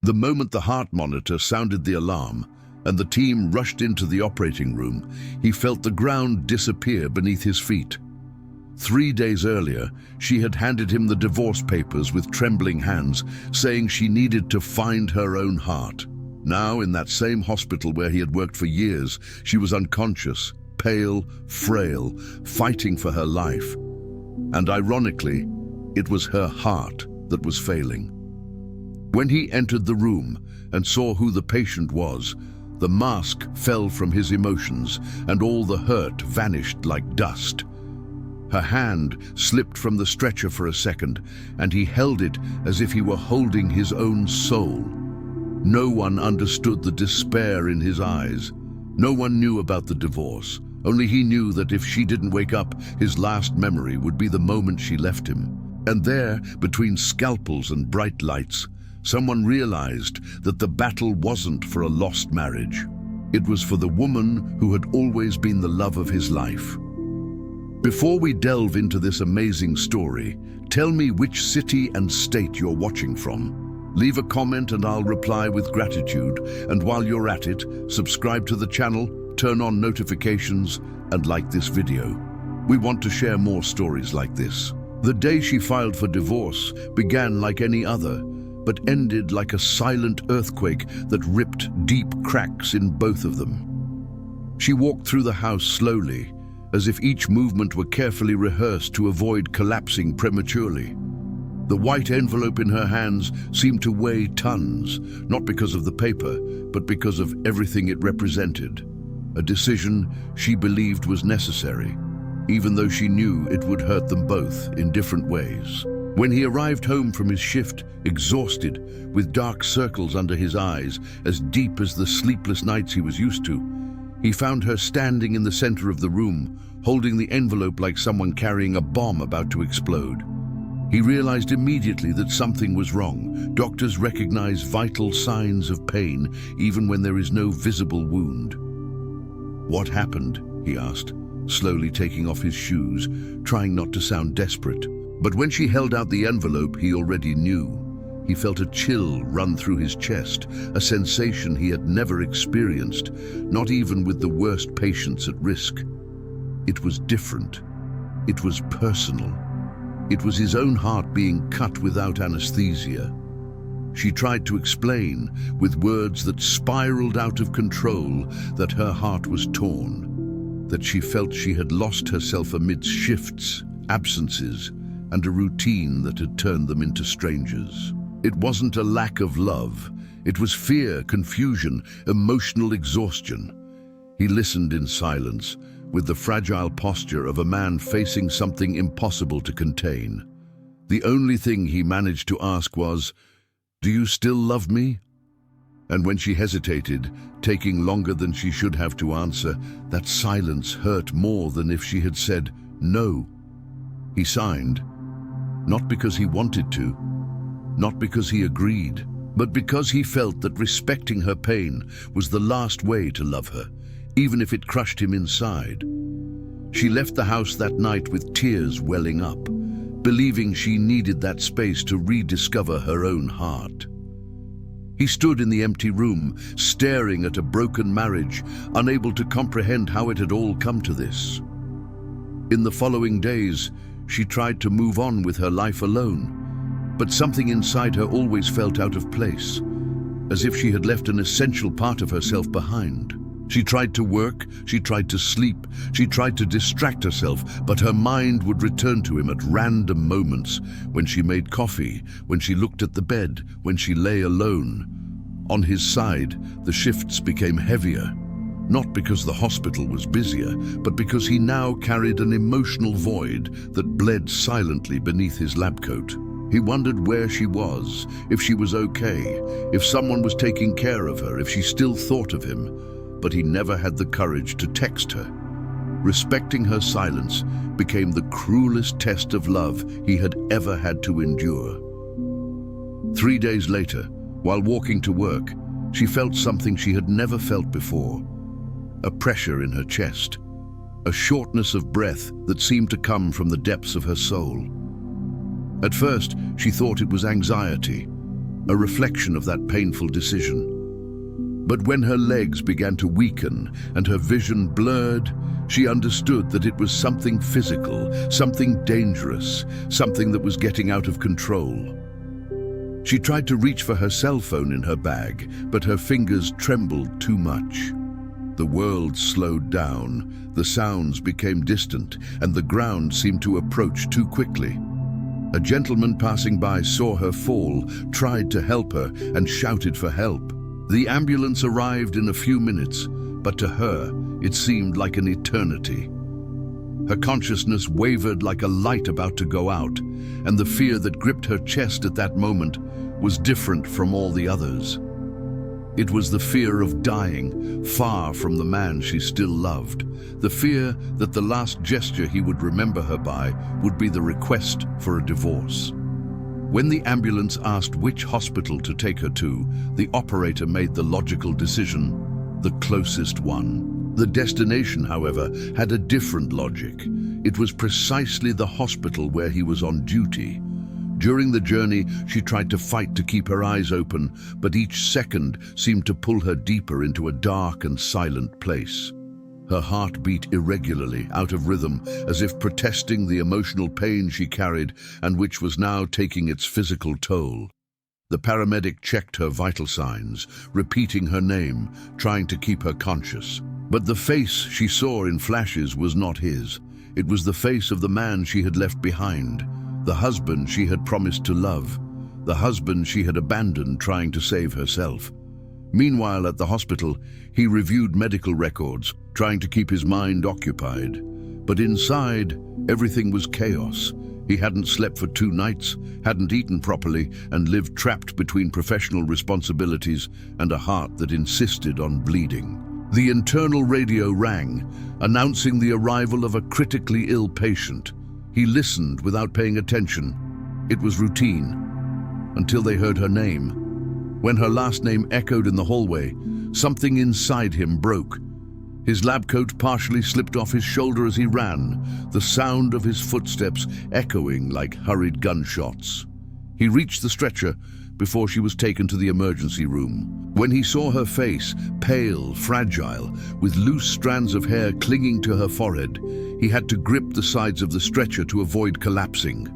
The moment the heart monitor sounded the alarm and the team rushed into the operating room, he felt the ground disappear beneath his feet. 3 days earlier, she had handed him the divorce papers with trembling hands, saying she needed to find her own heart. Now, in that same hospital where he had worked for years, she was unconscious, pale, frail, fighting for her life. And ironically, it was her heart that was failing. When he entered the room and saw who the patient was, the mask fell from his emotions and all the hurt vanished like dust. Her hand slipped from the stretcher for a second, and he held it as if he were holding his own soul. No one understood the despair in his eyes. No one knew about the divorce. Only he knew that if she didn't wake up, his last memory would be the moment she left him. And there, between scalpels and bright lights, someone realized that the battle wasn't for a lost marriage. It was for the woman who had always been the love of his life. Before we delve into this amazing story, tell me which city and state you're watching from. Leave a comment and I'll reply with gratitude. And while you're at it, subscribe to the channel, turn on notifications, and like this video. We want to share more stories like this. The day she filed for divorce began like any other, but ended like a silent earthquake that ripped deep cracks in both of them. She walked through the house slowly, as if each movement were carefully rehearsed to avoid collapsing prematurely. The white envelope in her hands seemed to weigh tons, not because of the paper, but because of everything it represented. A decision she believed was necessary, even though she knew it would hurt them both in different ways. When he arrived home from his shift, exhausted, with dark circles under his eyes, as deep as the sleepless nights he was used to, he found her standing in the center of the room, holding the envelope like someone carrying a bomb about to explode. He realized immediately that something was wrong. Doctors recognize vital signs of pain, even when there is no visible wound. "What happened?" he asked, slowly taking off his shoes, trying not to sound desperate. But when she held out the envelope, he already knew. He felt a chill run through his chest, a sensation he had never experienced, not even with the worst patients at risk. It was different. It was personal. It was his own heart being cut without anesthesia. She tried to explain, with words that spiraled out of control, that her heart was torn, that she felt she had lost herself amidst shifts, absences, and a routine that had turned them into strangers. It wasn't a lack of love. It was fear, confusion, emotional exhaustion. He listened in silence, with the fragile posture of a man facing something impossible to contain. The only thing he managed to ask was, "Do you still love me?" And when she hesitated, taking longer than she should have to answer, that silence hurt more than if she had said no. He signed, not because he wanted to, not because he agreed, but because he felt that respecting her pain was the last way to love her, even if it crushed him inside. She left the house that night with tears welling up, believing she needed that space to rediscover her own heart. He stood in the empty room, staring at a broken marriage, unable to comprehend how it had all come to this. In the following days, she tried to move on with her life alone, but something inside her always felt out of place, as if she had left an essential part of herself behind. She tried to work, she tried to sleep, she tried to distract herself, but her mind would return to him at random moments, when she made coffee, when she looked at the bed, when she lay alone. On his side, the shifts became heavier, not because the hospital was busier, but because he now carried an emotional void that bled silently beneath his lab coat. He wondered where she was, if she was okay, if someone was taking care of her, if she still thought of him. But he never had the courage to text her. Respecting her silence became the cruelest test of love he had ever had to endure. 3 days later, while walking to work, she felt something she had never felt before. A pressure in her chest, a shortness of breath that seemed to come from the depths of her soul. At first, she thought it was anxiety, a reflection of that painful decision. But when her legs began to weaken and her vision blurred, she understood that it was something physical, something dangerous, something that was getting out of control. She tried to reach for her cell phone in her bag, but her fingers trembled too much. The world slowed down, the sounds became distant, and the ground seemed to approach too quickly. A gentleman passing by saw her fall, tried to help her, and shouted for help. The ambulance arrived in a few minutes, but to her, it seemed like an eternity. Her consciousness wavered like a light about to go out, and the fear that gripped her chest at that moment was different from all the others. It was the fear of dying, far from the man she still loved, the fear that the last gesture he would remember her by would be the request for a divorce. When the ambulance asked which hospital to take her to, the operator made the logical decision, the closest one. The destination, however, had a different logic. It was precisely the hospital where he was on duty. During the journey, she tried to fight to keep her eyes open, but each second seemed to pull her deeper into a dark and silent place. Her heart beat irregularly, out of rhythm, as if protesting the emotional pain she carried and which was now taking its physical toll. The paramedic checked her vital signs, repeating her name, trying to keep her conscious. But the face she saw in flashes was not his. It was the face of the man she had left behind, the husband she had promised to love, the husband she had abandoned trying to save herself. Meanwhile, at the hospital, he reviewed medical records, trying to keep his mind occupied. But inside, everything was chaos. He hadn't slept for 2 nights, hadn't eaten properly, and lived trapped between professional responsibilities and a heart that insisted on bleeding. The internal radio rang, announcing the arrival of a critically ill patient. He listened without paying attention. It was routine, until they heard her name. When her last name echoed in the hallway, something inside him broke. His lab coat partially slipped off his shoulder as he ran, the sound of his footsteps echoing like hurried gunshots. He reached the stretcher before she was taken to the emergency room. When he saw her face, pale, fragile, with loose strands of hair clinging to her forehead, he had to grip the sides of the stretcher to avoid collapsing.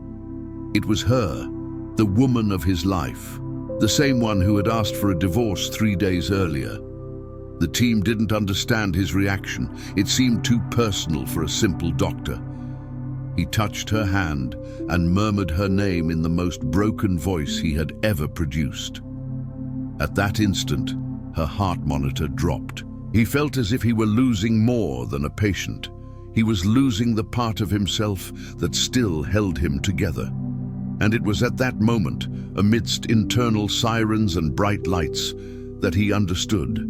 It was her, the woman of his life. The same one who had asked for a divorce 3 days earlier. The team didn't understand his reaction. It seemed too personal for a simple doctor. He touched her hand and murmured her name in the most broken voice he had ever produced. At that instant, her heart monitor dropped. He felt as if he were losing more than a patient. He was losing the part of himself that still held him together. And it was at that moment, amidst internal sirens and bright lights, that he understood.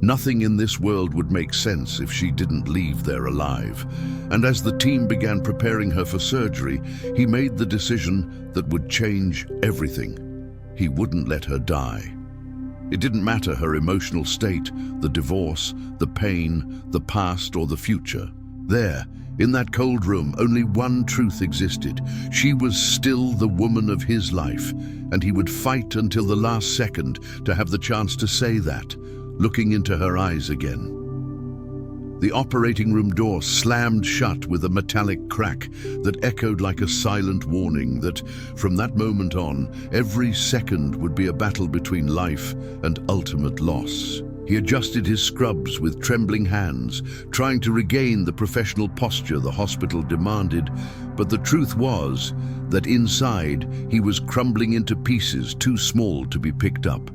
Nothing in this world would make sense if she didn't leave there alive. And as the team began preparing her for surgery, he made the decision that would change everything. He wouldn't let her die. It didn't matter her emotional state, the divorce, the pain, the past or the future. There, in that cold room, only one truth existed. She was still the woman of his life, and he would fight until the last second to have the chance to say that, looking into her eyes again. The operating room door slammed shut with a metallic crack that echoed like a silent warning that, from that moment on, every second would be a battle between life and ultimate loss. He adjusted his scrubs with trembling hands, trying to regain the professional posture the hospital demanded, but the truth was that inside he was crumbling into pieces too small to be picked up.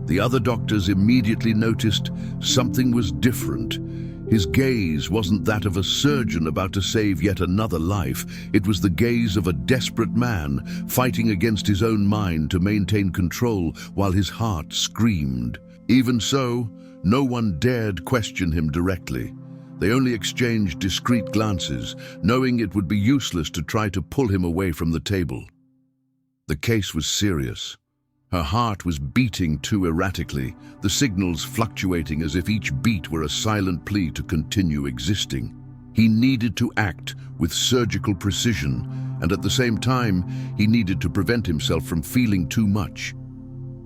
The other doctors immediately noticed something was different. His gaze wasn't that of a surgeon about to save yet another life. It was the gaze of a desperate man fighting against his own mind to maintain control while his heart screamed. Even so, no one dared question him directly. They only exchanged discreet glances, knowing it would be useless to try to pull him away from the table. The case was serious. Her heart was beating too erratically, the signals fluctuating as if each beat were a silent plea to continue existing. He needed to act with surgical precision, and at the same time, he needed to prevent himself from feeling too much.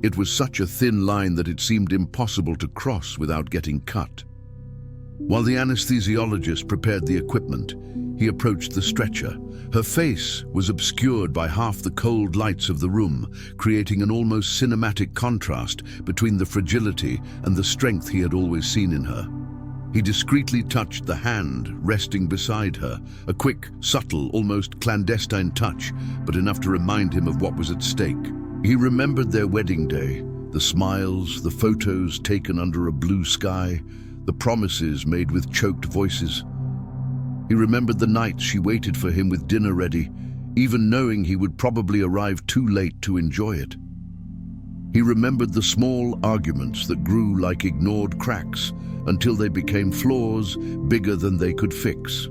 It was such a thin line that it seemed impossible to cross without getting cut. While the anesthesiologist prepared the equipment, he approached the stretcher. Her face was obscured by half the cold lights of the room, creating an almost cinematic contrast between the fragility and the strength he had always seen in her. He discreetly touched the hand resting beside her, a quick, subtle, almost clandestine touch, but enough to remind him of what was at stake. He remembered their wedding day, the smiles, the photos taken under a blue sky, the promises made with choked voices. He remembered the nights she waited for him with dinner ready, even knowing he would probably arrive too late to enjoy it. He remembered the small arguments that grew like ignored cracks until they became flaws bigger than they could fix.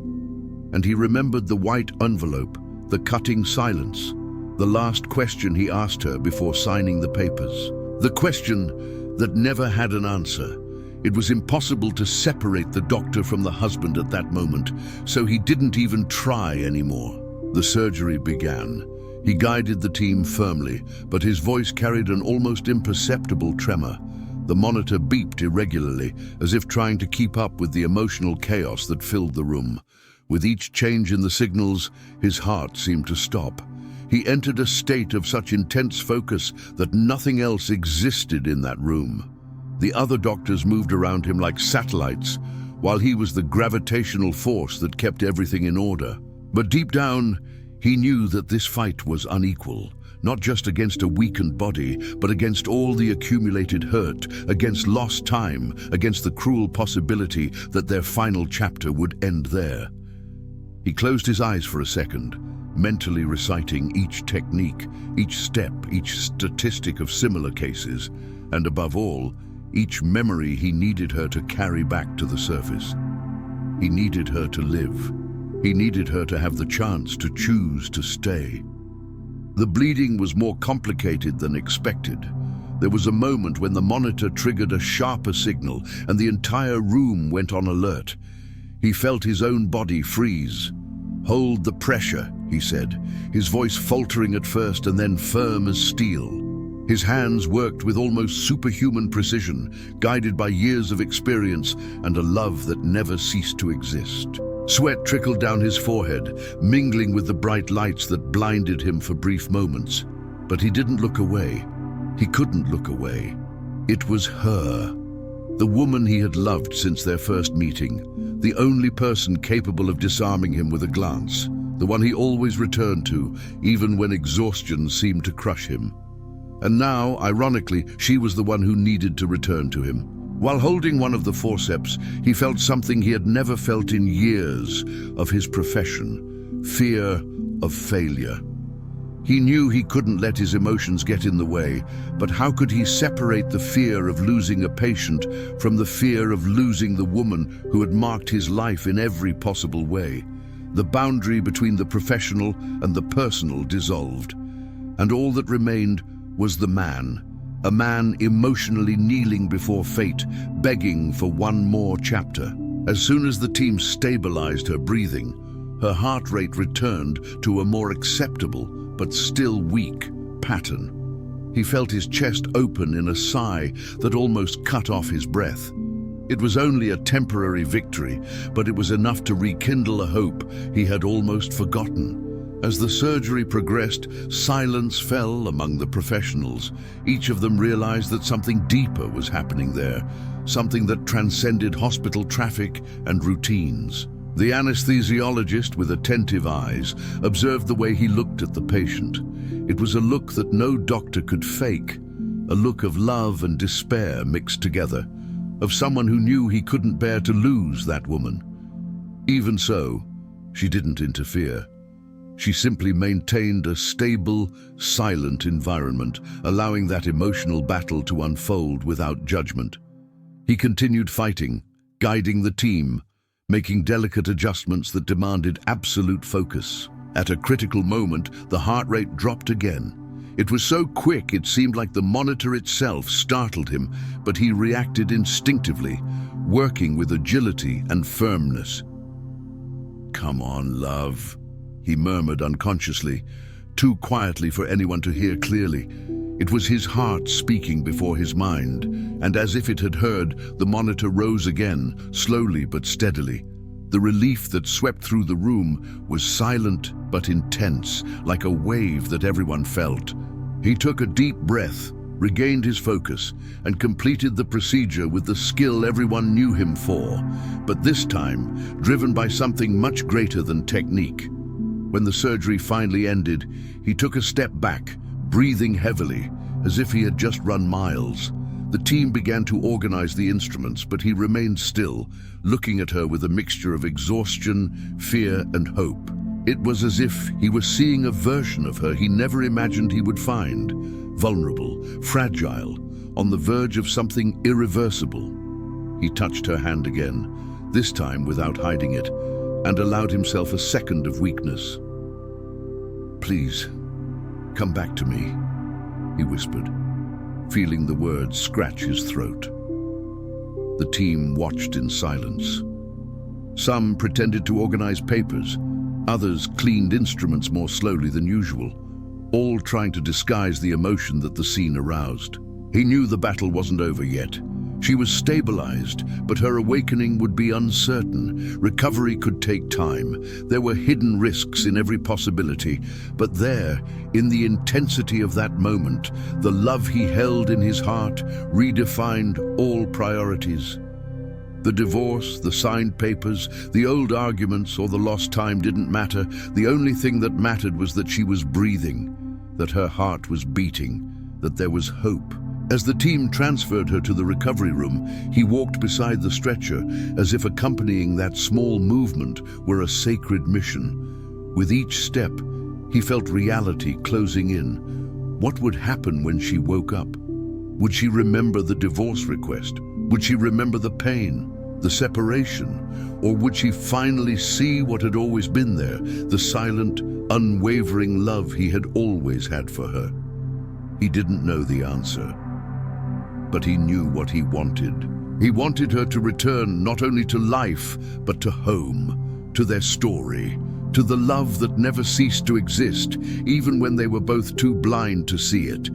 And he remembered the white envelope, the cutting silence, the last question he asked her before signing the papers. The question that never had an answer. It was impossible to separate the doctor from the husband at that moment, so he didn't even try anymore. The surgery began. He guided the team firmly, but his voice carried an almost imperceptible tremor. The monitor beeped irregularly, as if trying to keep up with the emotional chaos that filled the room. With each change in the signals, his heart seemed to stop. He entered a state of such intense focus that nothing else existed in that room. The other doctors moved around him like satellites, while he was the gravitational force that kept everything in order. But deep down, he knew that this fight was unequal, not just against a weakened body, but against all the accumulated hurt, against lost time, against the cruel possibility that their final chapter would end there. He closed his eyes for a second, mentally reciting each technique, each step, each statistic of similar cases, and above all, each memory he needed her to carry back to the surface. He needed her to live. He needed her to have the chance to choose to stay. The bleeding was more complicated than expected. There was a moment when the monitor triggered a sharper signal and the entire room went on alert. He felt his own body freeze. "Hold the pressure," he said, his voice faltering at first and then firm as steel. His hands worked with almost superhuman precision, guided by years of experience and a love that never ceased to exist. Sweat trickled down his forehead, mingling with the bright lights that blinded him for brief moments. But he didn't look away. He couldn't look away. It was her. The woman he had loved since their first meeting. The only person capable of disarming him with a glance. The one he always returned to, even when exhaustion seemed to crush him. And now, ironically, she was the one who needed to return to him. While holding one of the forceps, he felt something he had never felt in years of his profession: fear of failure. He knew he couldn't let his emotions get in the way, but how could he separate the fear of losing a patient from the fear of losing the woman who had marked his life in every possible way? The boundary between the professional and the personal dissolved, and all that remained was the man, a man emotionally kneeling before fate, begging for one more chapter. As soon as the team stabilized her breathing, her heart rate returned to a more acceptable but still weak pattern. He felt his chest open in a sigh that almost cut off his breath. It was only a temporary victory, but it was enough to rekindle a hope he had almost forgotten. As the surgery progressed, silence fell among the professionals. Each of them realized that something deeper was happening there, something that transcended hospital traffic and routines. The anesthesiologist, with attentive eyes, observed the way he looked at the patient. It was a look that no doctor could fake, a look of love and despair mixed together, of someone who knew he couldn't bear to lose that woman. Even so, she didn't interfere. She simply maintained a stable, silent environment, allowing that emotional battle to unfold without judgment. He continued fighting, guiding the team, making delicate adjustments that demanded absolute focus. At a critical moment, the heart rate dropped again. It was so quick it seemed like the monitor itself startled him, but he reacted instinctively, working with agility and firmness. "Come on, love," he murmured unconsciously, too quietly for anyone to hear clearly. It was his heart speaking before his mind, and as if it had heard, the monitor rose again, slowly but steadily. The relief that swept through the room was silent but intense, like a wave that everyone felt. He took a deep breath, regained his focus, and completed the procedure with the skill everyone knew him for, but this time driven by something much greater than technique. When the surgery finally ended, he took a step back, breathing heavily, as if he had just run miles. The team began to organize the instruments, but he remained still, looking at her with a mixture of exhaustion, fear, and hope. It was as if he was seeing a version of her he never imagined he would find, vulnerable, fragile, on the verge of something irreversible. He touched her hand again, this time without hiding it, and allowed himself a second of weakness. "Please, come back to me," he whispered, feeling the words scratch his throat. The team watched in silence. Some pretended to organize papers, others cleaned instruments more slowly than usual, all trying to disguise the emotion that the scene aroused. He knew the battle wasn't over yet. She was stabilized, but her awakening would be uncertain. Recovery could take time. There were hidden risks in every possibility, but there, in the intensity of that moment, the love he held in his heart redefined all priorities. The divorce, the signed papers, the old arguments, or the lost time didn't matter. The only thing that mattered was that she was breathing, that her heart was beating, that there was hope. As the team transferred her to the recovery room, he walked beside the stretcher, as if accompanying that small movement were a sacred mission. With each step, he felt reality closing in. What would happen when she woke up? Would she remember the divorce request? Would she remember the pain, the separation? Or would she finally see what had always been there, the silent, unwavering love he had always had for her? He didn't know the answer, but he knew what he wanted. He wanted her to return not only to life, but to home, to their story, to the love that never ceased to exist, even when they were both too blind to see it.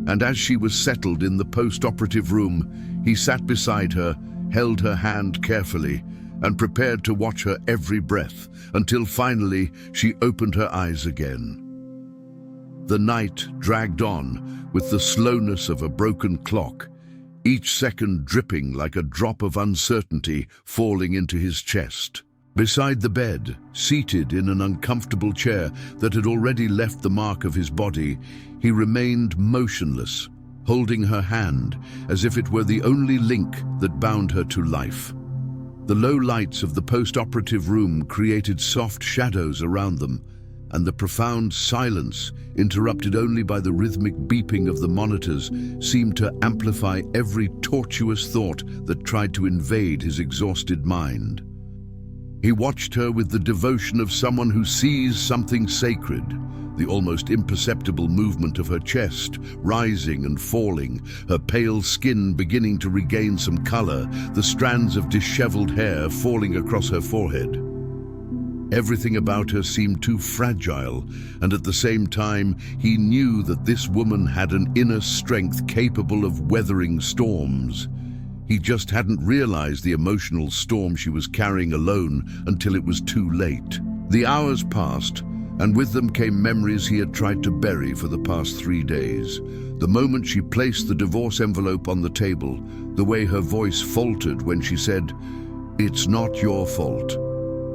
And as she was settled in the post-operative room, he sat beside her, held her hand carefully, and prepared to watch her every breath, until finally she opened her eyes again. The night dragged on with the slowness of a broken clock, each second dripping like a drop of uncertainty falling into his chest. Beside the bed, seated in an uncomfortable chair that had already left the mark of his body, he remained motionless, holding her hand as if it were the only link that bound her to life. The low lights of the post-operative room created soft shadows around them, and the profound silence, interrupted only by the rhythmic beeping of the monitors, seemed to amplify every tortuous thought that tried to invade his exhausted mind. He watched her with the devotion of someone who sees something sacred, the almost imperceptible movement of her chest, rising and falling, her pale skin beginning to regain some color, the strands of disheveled hair falling across her forehead. Everything about her seemed too fragile, and at the same time, he knew that this woman had an inner strength capable of weathering storms. He just hadn't realized the emotional storm she was carrying alone until it was too late. The hours passed, and with them came memories he had tried to bury for the past 3 days. The moment she placed the divorce envelope on the table, the way her voice faltered when she said, "It's not your fault."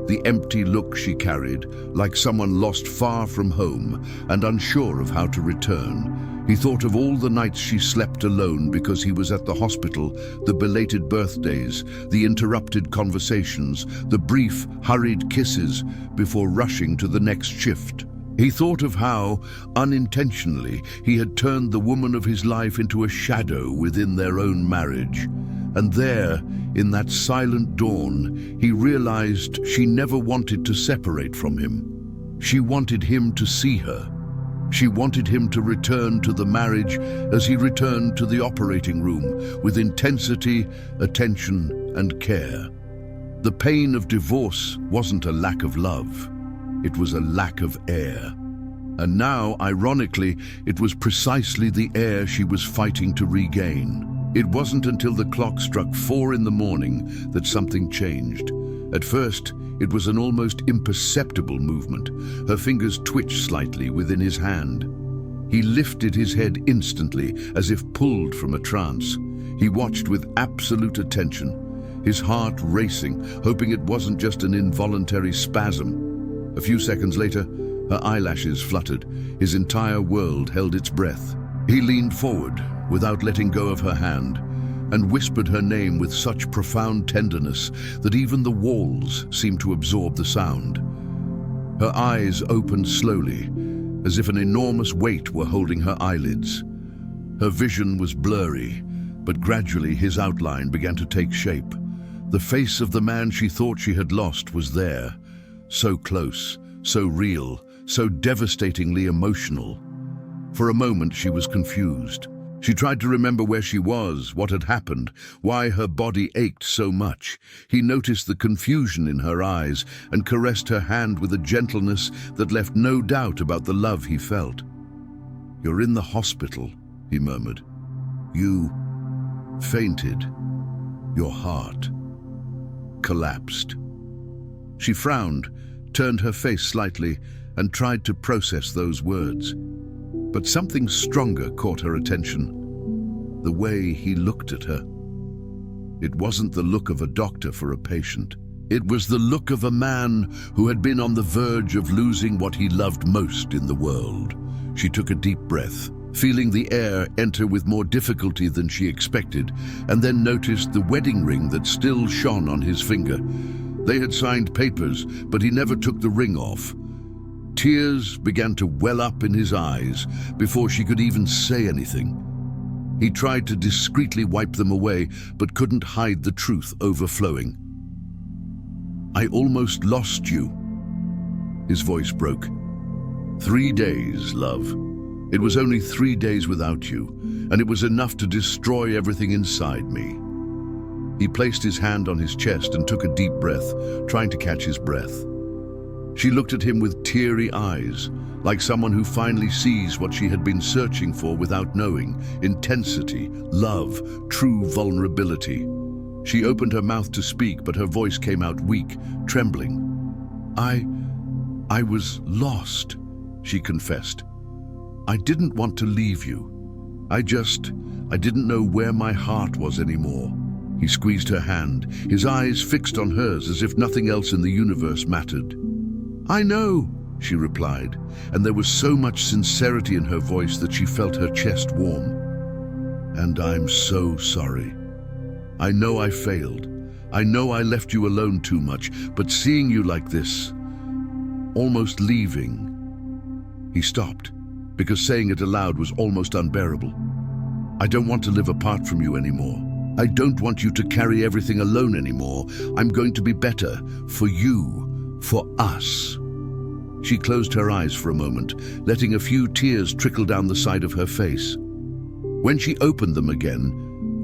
The empty look she carried, like someone lost far from home and unsure of how to return. He thought of all the nights she slept alone because he was at the hospital, the belated birthdays, the interrupted conversations, the brief, hurried kisses before rushing to the next shift. He thought of how, unintentionally, he had turned the woman of his life into a shadow within their own marriage. And there, in that silent dawn, he realized she never wanted to separate from him. She wanted him to see her. She wanted him to return to the marriage as he returned to the operating room, with intensity, attention, and care. The pain of divorce wasn't a lack of love. It was a lack of air. And now, ironically, it was precisely the air she was fighting to regain. It wasn't until the clock struck 4 in the morning that something changed. At first, it was an almost imperceptible movement. Her fingers twitched slightly within his hand. He lifted his head instantly, as if pulled from a trance. He watched with absolute attention, his heart racing, hoping it wasn't just an involuntary spasm. A few seconds later, her eyelashes fluttered. His entire world held its breath. He leaned forward, without letting go of her hand, and whispered her name with such profound tenderness that even the walls seemed to absorb the sound. Her eyes opened slowly, as if an enormous weight were holding her eyelids. Her vision was blurry, but gradually his outline began to take shape. The face of the man she thought she had lost was there, so close, so real, so devastatingly emotional. For a moment she was confused. She tried to remember where she was, what had happened, why her body ached so much. He noticed the confusion in her eyes and caressed her hand with a gentleness that left no doubt about the love he felt. "You're in the hospital," he murmured. "You fainted. Your heart collapsed." She frowned, turned her face slightly, and tried to process those words. But something stronger caught her attention: the way he looked at her. It wasn't the look of a doctor for a patient. It was the look of a man who had been on the verge of losing what he loved most in the world. She took a deep breath, feeling the air enter with more difficulty than she expected, and then noticed the wedding ring that still shone on his finger. They had signed papers, but he never took the ring off. Tears began to well up in his eyes before she could even say anything. He tried to discreetly wipe them away, but couldn't hide the truth overflowing. "I almost lost you." His voice broke. 3 days, love. It was only 3 days without you, and it was enough to destroy everything inside me. He placed his hand on his chest and took a deep breath, trying to catch his breath. She looked at him with teary eyes, like someone who finally sees what she had been searching for without knowing: intensity, love, true vulnerability. She opened her mouth to speak, but her voice came out weak, trembling. I was lost," she confessed. "I didn't want to leave you. I didn't know where my heart was anymore." He squeezed her hand, his eyes fixed on hers as if nothing else in the universe mattered. "I know," she replied, and there was so much sincerity in her voice that she felt her chest warm. "And I'm so sorry. I know I failed. I know I left you alone too much, but seeing you like this, almost leaving..." He stopped, because saying it aloud was almost unbearable. "I don't want to live apart from you anymore. I don't want you to carry everything alone anymore. I'm going to be better, for you, for us." She closed her eyes for a moment, letting a few tears trickle down the side of her face. When she opened them again,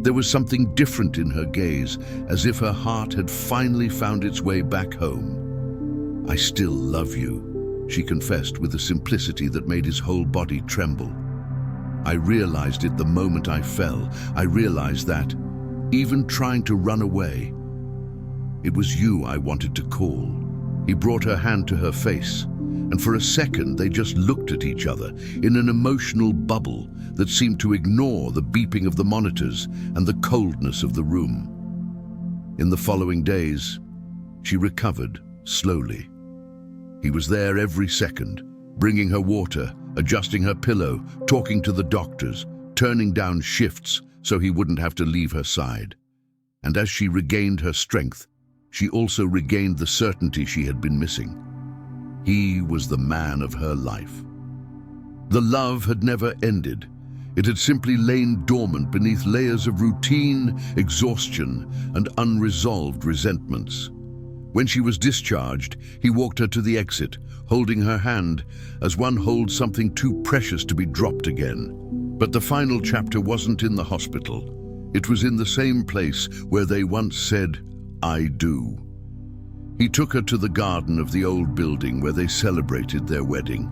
there was something different in her gaze, as if her heart had finally found its way back home. "I still love you," she confessed with a simplicity that made his whole body tremble. "I realized it the moment I fell. I realized that, even trying to run away, it was you I wanted to call." He brought her hand to her face, and for a second they just looked at each other in an emotional bubble that seemed to ignore the beeping of the monitors and the coldness of the room. In the following days, she recovered slowly. He was there every second, bringing her water, adjusting her pillow, talking to the doctors, turning down shifts so he wouldn't have to leave her side. And as she regained her strength, she also regained the certainty she had been missing. He was the man of her life. The love had never ended. It had simply lain dormant beneath layers of routine, exhaustion, and unresolved resentments. When she was discharged, he walked her to the exit, holding her hand as one holds something too precious to be dropped again. But the final chapter wasn't in the hospital. It was in the same place where they once said, "I do." He took her to the garden of the old building where they celebrated their wedding.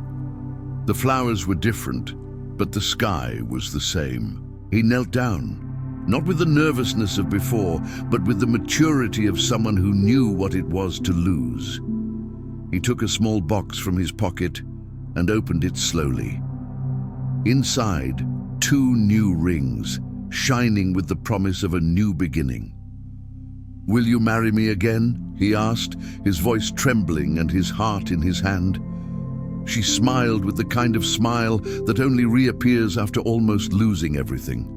The flowers were different, but the sky was the same. He knelt down, not with the nervousness of before, but with the maturity of someone who knew what it was to lose. He took a small box from his pocket and opened it slowly. Inside, 2 new rings, shining with the promise of a new beginning. "Will you marry me again?" he asked, his voice trembling and his heart in his hand. She smiled with the kind of smile that only reappears after almost losing everything.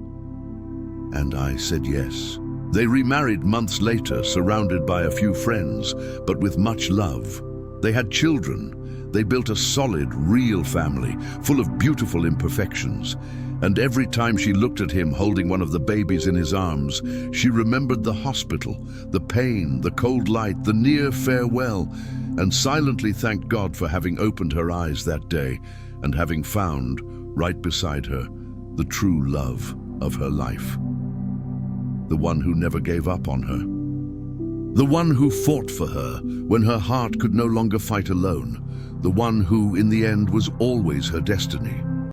And I said yes. They remarried months later, surrounded by a few friends, but with much love. They had children. They built a solid, real family, full of beautiful imperfections. And every time she looked at him holding one of the babies in his arms, she remembered the hospital, the pain, the cold light, the near farewell, and silently thanked God for having opened her eyes that day and having found, right beside her, the true love of her life. The one who never gave up on her. The one who fought for her when her heart could no longer fight alone. The one who, in the end, was always her destiny.